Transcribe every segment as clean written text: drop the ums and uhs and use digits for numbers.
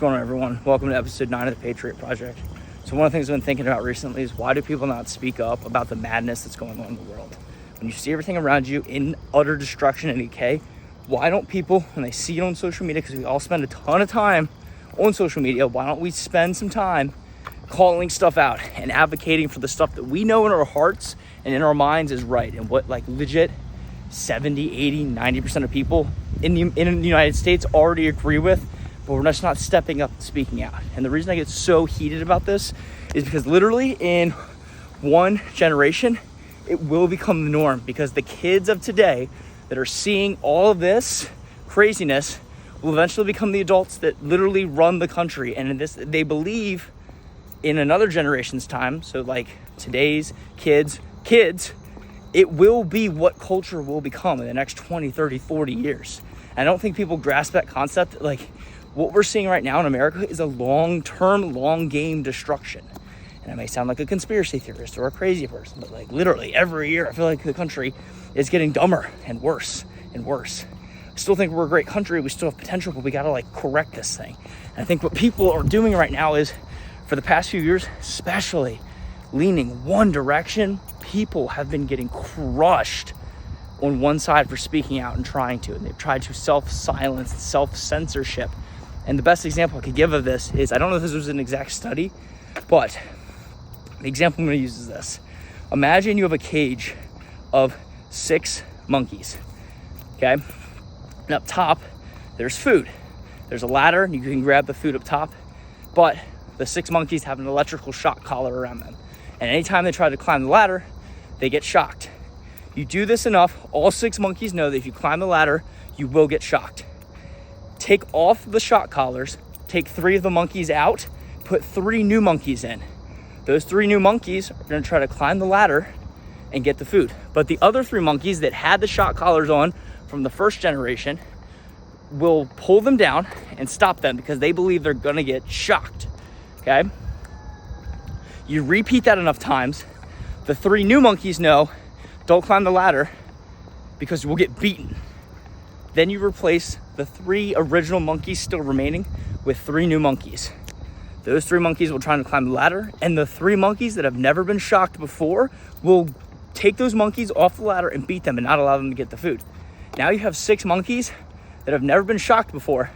going on, everyone? Welcome to episode 9 of the Patriot Project. So one of the things I've been thinking about recently is, why do people not speak up about the madness that's going on in the world? When you see everything around you in utter destruction and decay, why don't people, when they see it on social media, because we all spend a ton of time on social media, why don't we spend some time calling stuff out and advocating for the stuff that we know in our hearts and in our minds is right, and what like legit 70, 80, 90% of people in the United States already agree with, but we're just not stepping up and speaking out. And the reason I get so heated about this is because literally in one generation, it will become the norm, because the kids of today that are seeing all of this craziness will eventually become the adults that literally run the country. And in this, they believe in another generation's time, so like today's kids, it will be what culture will become in the next 20, 30, 40 years. And I don't think people grasp that concept. Like, what we're seeing right now in America is a long-term, long-game destruction. And I may sound like a conspiracy theorist or a crazy person, but like literally every year, I feel like the country is getting dumber and worse and worse. I still think we're a great country. We still have potential, but we got to like correct this thing. And I think what people are doing right now is, for the past few years, especially leaning one direction, people have been getting crushed on one side for speaking out and trying to. And they've tried to self-silence, self-censorship. And the best example I could give of this is, I don't know if this was an exact study, but the example I'm going to use is this. Imagine you have a cage of 6 monkeys, okay? And up top, there's food. There's a ladder, and you can grab the food up top, but the 6 monkeys have an electrical shock collar around them. And anytime they try to climb the ladder, they get shocked. You do this enough, all 6 monkeys know that if you climb the ladder, you will get shocked. Take off the shock collars, take 3 of the monkeys out, put 3 new monkeys in. Those 3 new monkeys are gonna try to climb the ladder and get the food. But the other 3 monkeys that had the shock collars on from the first generation will pull them down and stop them, because they believe they're gonna get shocked, okay? You repeat that enough times, the 3 new monkeys know, don't climb the ladder because we'll get beaten. Then you replace the 3 original monkeys still remaining with 3 new monkeys. Those 3 monkeys will try to climb the ladder, and the 3 monkeys that have never been shocked before will take those monkeys off the ladder and beat them and not allow them to get the food. Now you have 6 monkeys that have never been shocked before,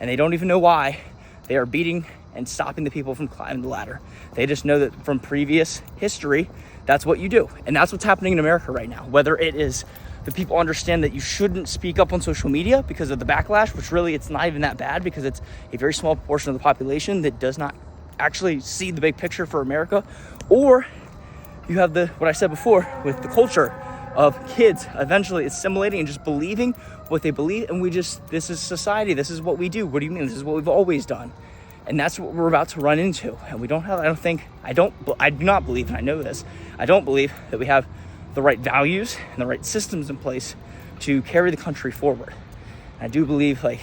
and they don't even know why they are beating and stopping the people from climbing the ladder. They just know that from previous history, that's what you do. And that's what's happening in America right now. Whether it is the people understand that you shouldn't speak up on social media because of the backlash, which really it's not even that bad, because it's a very small portion of the population that does not actually see the big picture for America. Or you have what I said before, with the culture of kids eventually assimilating and just believing what they believe. And this is society. This is what we do. What do you mean? This is what we've always done. And that's what we're about to run into. And we don't have, I do not believe, and I know this, I don't believe that we have the right values and the right systems in place to carry the country forward. And I do believe like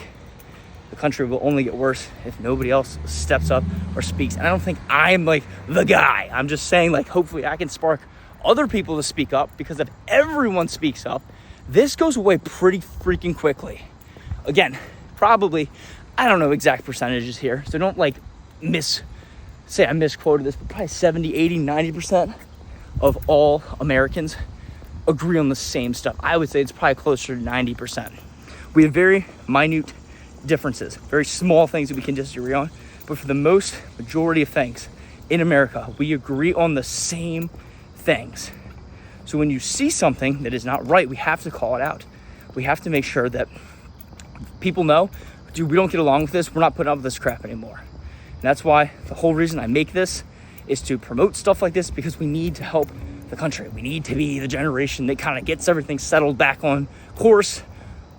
the country will only get worse if nobody else steps up or speaks. And I don't think I'm like the guy. I'm just saying, like, hopefully I can spark other people to speak up, because if everyone speaks up, this goes away pretty freaking quickly. Again, probably, I don't know exact percentages here, so don't like say I misquoted this, but probably 70, 80, 90% of all Americans agree on the same stuff. I would say it's probably closer to 90%. We have very minute differences, very small things that we can disagree on, but for the majority of things in America, we agree on the same things. So when you see something that is not right, we have to call it out. We have to make sure that people know, dude, we don't get along with this. We're not putting up with this crap anymore. And that's why the whole reason I make this is to promote stuff like this, because we need to help the country. We need to be the generation that kind of gets everything settled back on course,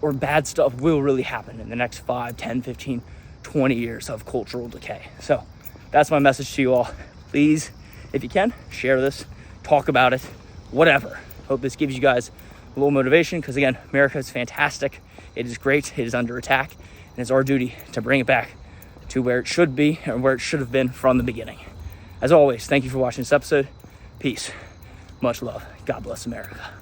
or bad stuff will really happen in the next 5, 10, 15, 20 years of cultural decay. So that's my message to you all. Please, if you can, share this, talk about it, whatever. Hope this gives you guys a little motivation, because again, America is fantastic. It is great. It is under attack, and it's our duty to bring it back to where it should be and where it should have been from the beginning. As always, thank you for watching this episode. Peace. Much love. God bless America.